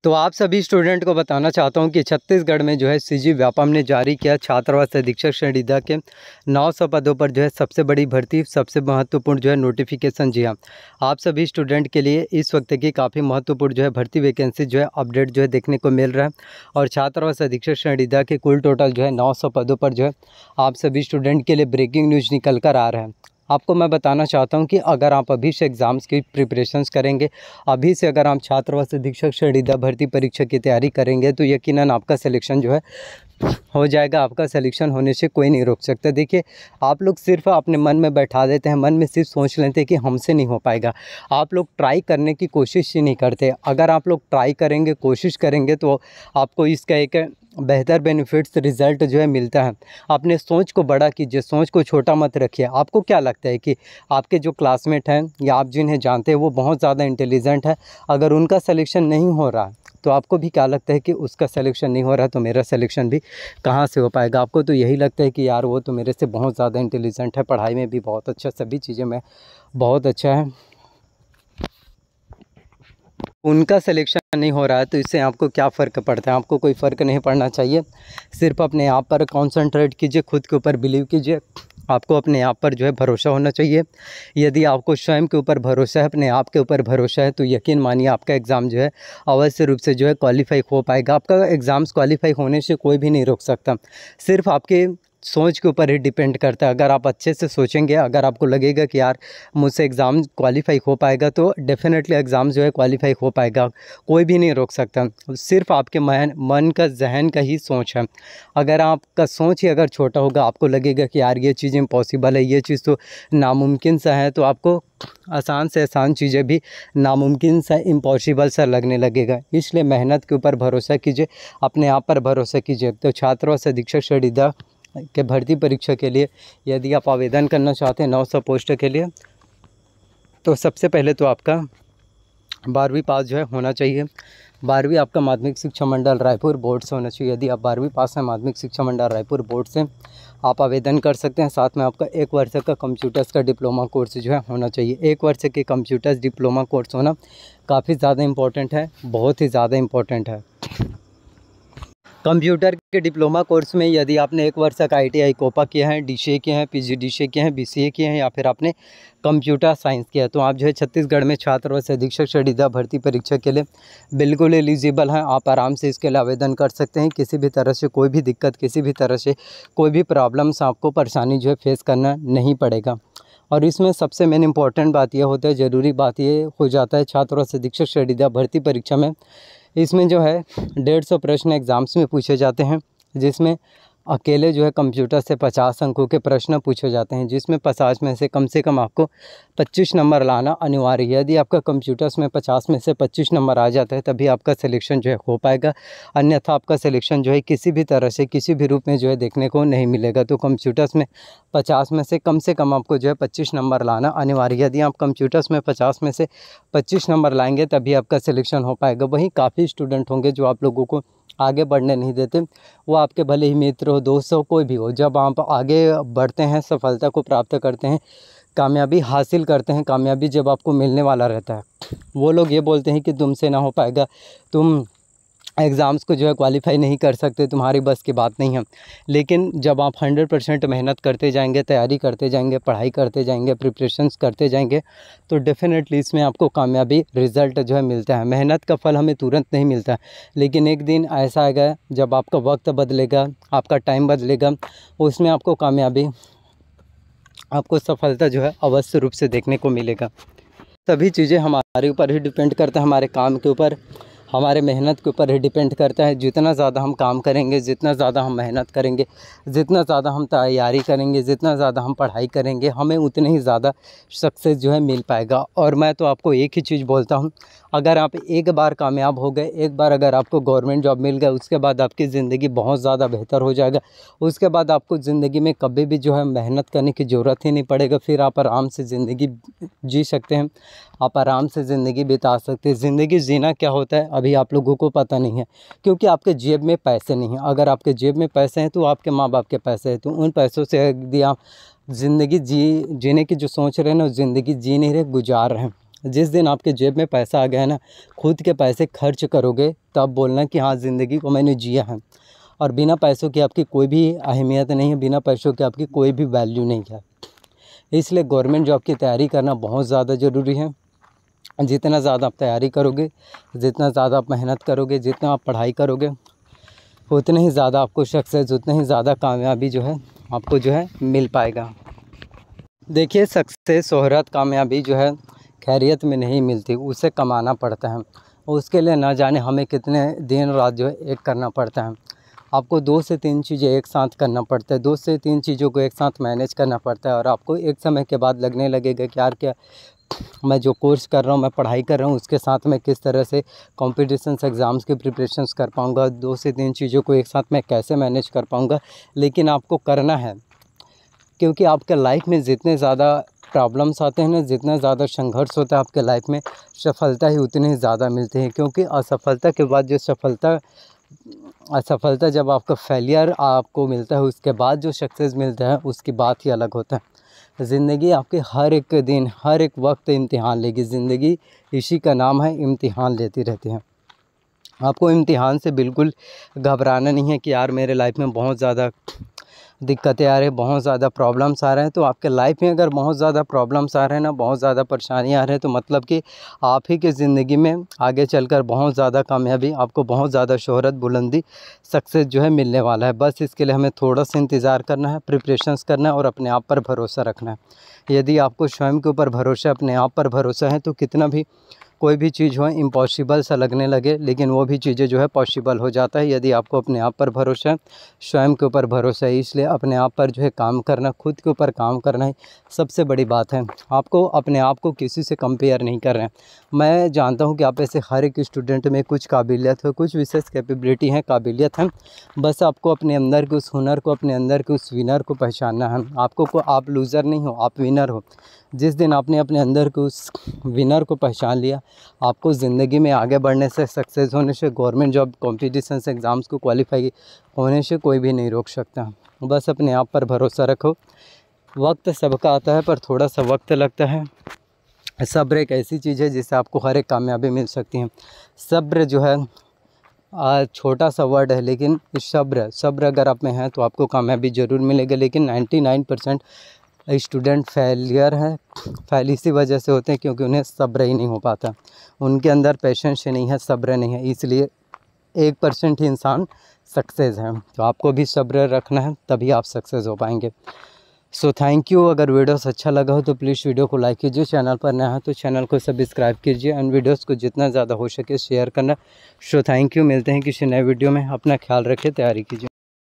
तो आप सभी स्टूडेंट को बताना चाहता हूं कि छत्तीसगढ़ में जो है सीजी व्यापम ने जारी किया छात्रावास अधीक्षक श्रेणीदा के 900 पदों पर जो है सबसे बड़ी भर्ती, सबसे महत्वपूर्ण जो है नोटिफिकेशन। जी हाँ, आप सभी स्टूडेंट के लिए इस वक्त की काफ़ी महत्वपूर्ण जो है भर्ती वैकेंसी जो है अपडेट जो है देखने को मिल रहा है। और छात्रावास अधीक्षक श्रेणीदा के कुल टोटल जो है 900 पदों पर जो है आप सभी स्टूडेंट के लिए ब्रेकिंग न्यूज़ निकल कर आ रहा है। आपको मैं बताना चाहता हूं कि अगर आप अभी से एग्ज़ाम्स की प्रिपरेशंस करेंगे, अभी से अगर आप छात्रावास अधीक्षक श्रेणीदा भर्ती परीक्षा की तैयारी करेंगे तो यकीनन आपका सिलेक्शन जो है हो जाएगा। आपका सिलेक्शन होने से कोई नहीं रोक सकता। देखिए, आप लोग सिर्फ अपने मन में बैठा देते हैं, मन में सिर्फ सोच लेते हैं कि हमसे नहीं हो पाएगा। आप लोग ट्राई करने की कोशिश ही नहीं करते। अगर आप लोग ट्राई करेंगे, कोशिश करेंगे तो आपको इसका एक बेहतर बेनिफिट्स रिज़ल्ट जो है मिलता है। अपने सोच को बड़ा कीजिए, सोच को छोटा मत रखिए। आपको क्या लगता है कि आपके जो क्लासमेट हैं या आप जिन्हें जानते हैं वो बहुत ज़्यादा इंटेलिजेंट है, अगर उनका सिलेक्शन नहीं हो रहा तो आपको भी क्या लगता है कि उसका सिलेक्शन नहीं हो रहा तो मेरा सिलेक्शन भी कहाँ से हो पाएगा। आपको तो यही लगता है कि यार वो तो मेरे से बहुत ज़्यादा इंटेलिजेंट है, पढ़ाई में भी बहुत अच्छा, सभी चीज़ें में बहुत अच्छा है, उनका सिलेक्शन नहीं हो रहा है तो इससे आपको क्या फ़र्क पड़ता है। आपको कोई फ़र्क नहीं पड़ना चाहिए। सिर्फ अपने आप पर कॉन्सेंट्रेट कीजिए, खुद के ऊपर बिलीव कीजिए। आपको अपने आप पर जो है भरोसा होना चाहिए। यदि आपको स्वयं के ऊपर भरोसा है, अपने आप के ऊपर भरोसा है तो यकीन मानिए आपका एग्ज़ाम जो है अवश्य रूप से जो है क्वालिफाई हो पाएगा। आपका एग्ज़ाम्स क्वालिफाई होने से कोई भी नहीं रोक सकता। सिर्फ आपके सोच के ऊपर ही डिपेंड करता है। अगर आप अच्छे से सोचेंगे, अगर आपको लगेगा कि यार मुझसे एग्ज़ाम क्वालिफाई हो पाएगा तो डेफ़िनेटली एग्ज़ाम जो है क्वालिफाई हो पाएगा। कोई भी नहीं रोक सकता। सिर्फ आपके मन का, जहन का ही सोच है। अगर आपका सोच ही अगर छोटा होगा, आपको लगेगा कि यार ये चीज़ इम्पॉसिबल है, ये चीज़ तो नामुमकिन सा है, तो आपको आसान से आसान चीज़ें भी नामुमकिन सा, इम्पॉसिबल सा लगने लगेगा। इसलिए मेहनत के ऊपर भरोसा कीजिए, अपने आप पर भरोसा कीजिए। तो छात्रावास अधीक्षक श्रेणीदा के भर्ती परीक्षा के लिए यदि आप आवेदन करना चाहते हैं 900 पोस्ट के लिए, तो सबसे पहले तो आपका 12वीं पास जो है होना चाहिए। 12वीं आपका माध्यमिक शिक्षा मंडल रायपुर बोर्ड से होना चाहिए। यदि आप 12वीं पास हैं माध्यमिक शिक्षा मंडल रायपुर बोर्ड से, आप आवेदन कर सकते हैं। साथ में आपका 1 वर्ष का कंप्यूटर्स का डिप्लोमा कोर्स जो है होना चाहिए। 1 वर्ष के कंप्यूटर्स डिप्लोमा कोर्स होना काफ़ी ज़्यादा इम्पोर्टेंट है, बहुत ही ज़्यादा इम्पोर्टेंट है। कंप्यूटर के डिप्लोमा कोर्स में यदि आपने 1 वर्ष का ITI कोपा किया है, DCA किए हैं, PGDCA किए हैं, BCA किए हैं या फिर आपने कंप्यूटर साइंस किया है तो आप जो है छत्तीसगढ़ में छात्रावास अधीक्षक श्रेणीदा भर्ती परीक्षा के लिए बिल्कुल एलिजिबल हैं। आप आराम से इसके लिए आवेदन कर सकते हैं। किसी भी तरह से कोई भी दिक्कत, किसी भी तरह से कोई भी प्रॉब्लम्स, आपको परेशानी जो है फेस करना नहीं पड़ेगा। और इसमें सबसे मेन इम्पॉर्टेंट बात यह होता है, ज़रूरी बात ये हो जाता है छात्रावास अधीक्षक श्रेणीदा भर्ती परीक्षा में, इसमें जो है 150 प्रश्न एग्ज़ाम्स में पूछे जाते हैं, जिसमें अकेले जो है कंप्यूटर से 50 अंकों के प्रश्न पूछे जाते हैं, जिसमें 50 में से कम आपको 25 नंबर लाना अनिवार्य है। यदि आपका कंप्यूटर्स में 50 में से 25 नंबर आ जाता है तभी आपका सिलेक्शन जो है हो पाएगा, अन्यथा आपका सिलेक्शन जो है किसी भी तरह से, किसी भी रूप में जो है देखने को नहीं मिलेगा। तो कंप्यूटर्स में 50 में से कम आपको जो है 25 नंबर लाना अनिवार्य है। यदि आप कंप्यूटर्स में 50 में से 25 नंबर लाएंगे तभी आपका सिलेक्शन हो पाएगा। वहीं काफ़ी स्टूडेंट होंगे जो आप लोगों को आगे बढ़ने नहीं देते, वो आपके भले ही मित्र हो, दोस्त हो, कोई भी हो। जब आप आगे बढ़ते हैं, सफलता को प्राप्त करते हैं, कामयाबी हासिल करते हैं, कामयाबी जब आपको मिलने वाला रहता है, वो लोग ये बोलते हैं कि तुमसे ना हो पाएगा, तुम एग्ज़ाम्स को जो है क्वालिफाई नहीं कर सकते, तुम्हारी बस की बात नहीं है। लेकिन जब आप 100% मेहनत करते जाएंगे, तैयारी करते जाएंगे, पढ़ाई करते जाएंगे, प्रिपरेशंस करते जाएंगे तो डेफ़िनेटली इसमें आपको कामयाबी रिज़ल्ट जो है मिलता है। मेहनत का फल हमें तुरंत नहीं मिलता, लेकिन एक दिन ऐसा आएगा जब आपका वक्त बदलेगा, आपका टाइम बदलेगा, उसमें आपको कामयाबी, आपको सफलता जो है अवश्य रूप से देखने को मिलेगा। सभी चीज़ें हमारे ऊपर ही डिपेंड करता है, हमारे काम के ऊपर, हमारे मेहनत के ऊपर ही डिपेंड करता है। जितना ज़्यादा हम काम करेंगे, जितना ज़्यादा हम मेहनत करेंगे, जितना ज़्यादा हम तैयारी करेंगे, जितना ज़्यादा हम पढ़ाई करेंगे, हमें उतने ही ज़्यादा सक्सेस जो है मिल पाएगा। और मैं तो आपको एक ही चीज़ बोलता हूँ, अगर आप एक बार कामयाब हो गए, एक बार अगर आपको गवर्नमेंट जॉब मिल गया, उसके बाद आपकी ज़िंदगी बहुत ज़्यादा बेहतर हो जाएगा। उसके बाद आपको ज़िंदगी में कभी भी जो है मेहनत करने की ज़रूरत ही नहीं पड़ेगा। फिर आप आराम से ज़िंदगी जी सकते हैं, आप आराम से ज़िंदगी बिता सकते हैं। ज़िंदगी जीना क्या होता है अभी आप लोगों को पता नहीं है, क्योंकि आपके जेब में पैसे नहीं हैं। अगर आपके जेब में पैसे हैं तो आपके माँ बाप के पैसे हैं, तो उन पैसों से यदि आप ज़िंदगी जीने की जो सोच रहे हैं ना, ज़िंदगी जी नहीं रहे, गुजार रहे हैं। जिस दिन आपके जेब में पैसा आ गया है ना, खुद के पैसे खर्च करोगे तब बोलना कि हाँ ज़िंदगी को मैंने जिया है। और बिना पैसों की आपकी कोई भी अहमियत नहीं है, बिना पैसों की आपकी कोई भी वैल्यू नहीं है। इसलिए गवर्नमेंट जॉब की तैयारी करना बहुत ज़्यादा ज़रूरी है। जितना ज़्यादा आप तैयारी करोगे, जितना ज़्यादा आप मेहनत करोगे, जितना आप पढ़ाई करोगे, उतने ही ज़्यादा आपको सक्सेस, उतने ही ज़्यादा कामयाबी जो है आपको जो है मिल पाएगा। देखिए, सक्सेस, शोहरत, कामयाबी जो है खैरियत में नहीं मिलती, उसे कमाना पड़ता है। उसके लिए ना जाने हमें कितने दिन रात जो है एक करना पड़ता है। आपको 2 से 3 चीज़ें एक साथ करना पड़ता है, 2 से 3 चीज़ों को एक साथ मैनेज करना पड़ता है। और आपको एक समय के बाद लगने लगेगा कि यार क्या मैं जो कोर्स कर रहा हूँ, मैं पढ़ाई कर रहा हूँ, उसके साथ मैं किस तरह से कॉम्पिटिशन्स एग्ज़ाम्स की प्रिपरेशंस कर पाऊँगा, 2 से 3 चीज़ों को एक साथ मैं कैसे मैनेज कर पाऊँगा। लेकिन आपको करना है, क्योंकि आपके लाइफ में जितने ज़्यादा प्रॉब्लम्स आते हैं ना, जितना ज़्यादा संघर्ष होता है आपके लाइफ में, सफलता ही उतनी ज़्यादा मिलती है। क्योंकि असफलता के बाद जो असफलता जब आपका फेलियर आपको मिलता है, उसके बाद जो सक्सेस मिलता है, उसकी बात ही अलग होता है। ज़िंदगी आपके हर एक दिन, हर एक वक्त इम्तिहान लेगी। ज़िंदगी इसी का नाम है, इम्तिहान लेती रहती है। आपको इम्तिहान से बिल्कुल घबराना नहीं है कि यार मेरे लाइफ में बहुत ज़्यादा दिक्कतें आ रही हैं, बहुत ज़्यादा प्रॉब्लम्स आ रहे हैं। तो आपके लाइफ में अगर बहुत ज़्यादा प्रॉब्लम्स आ रहे हैं ना, बहुत ज़्यादा परेशानियाँ आ रहे हैं, तो मतलब कि आप ही की ज़िंदगी में आगे चलकर बहुत ज़्यादा कामयाबी, आपको बहुत ज़्यादा शोहरत, बुलंदी, सक्सेस जो है मिलने वाला है। बस इसके लिए हमें थोड़ा सा इंतज़ार करना है, प्रिपरेशंस करना है और अपने आप पर भरोसा रखना है। यदि आपको स्वयं के ऊपर भरोसा, अपने आप पर भरोसा है, तो कितना भी कोई भी चीज़ हो इम्पॉसिबल सा लगने लगे, लेकिन वो भी चीज़ें जो है पॉसिबल हो जाता है यदि आपको अपने आप पर भरोसा है, स्वयं के ऊपर भरोसा है। इसलिए अपने आप पर जो है काम करना, खुद के ऊपर काम करना ही सबसे बड़ी बात है। आपको अपने आप को किसी से कंपेयर नहीं कर रहे हैं। मैं जानता हूँ कि आप ऐसे हर एक स्टूडेंट में कुछ काबिलियत है, कुछ विशेष कैपेबिलिटी है, काबिलियत है। बस आपको अपने अंदर के उस हुनर को, अपने अंदर के उस विनर को पहचानना है। आप लूज़र नहीं हो, आप विनर हो। जिस दिन आपने अपने अंदर के उस विनर को पहचान लिया, आपको ज़िंदगी में आगे बढ़ने से, सक्सेस होने से, गवर्नमेंट जॉब कॉम्पिटिशन्स एग्ज़ाम्स को क्वालिफाई होने से कोई भी नहीं रोक सकता। बस अपने आप पर भरोसा रखो। वक्त सबका आता है, पर थोड़ा सा वक्त लगता है। सब्र एक ऐसी चीज़ है जिससे आपको हर एक कामयाबी मिल सकती है। सब्र जो है छोटा सा वर्ड है, लेकिन सब्र अगर आप में है तो आपको कामयाबी ज़रूर मिलेगी। लेकिन 99% स्टूडेंट फेलियर है, फेल इसी वजह से होते हैं क्योंकि उन्हें सब्र ही नहीं हो पाता, उनके अंदर पेशेंस नहीं है, सब्र नहीं है। इसलिए 1% ही इंसान सक्सेस है। तो आपको भी सब्र रखना है, तभी आप सक्सेस हो पाएंगे। So thank you. अगर वीडियोस अच्छा लगा हो तो प्लीज़ वीडियो को लाइक कीजिए, चैनल पर नया है तो चैनल को सब्सक्राइब कीजिए एंड वीडियोस को जितना ज़्यादा हो सके शेयर करना। So thank you. मिलते हैं किसी नए वीडियो में। अपना ख्याल रखिए, तैयारी कीजिए।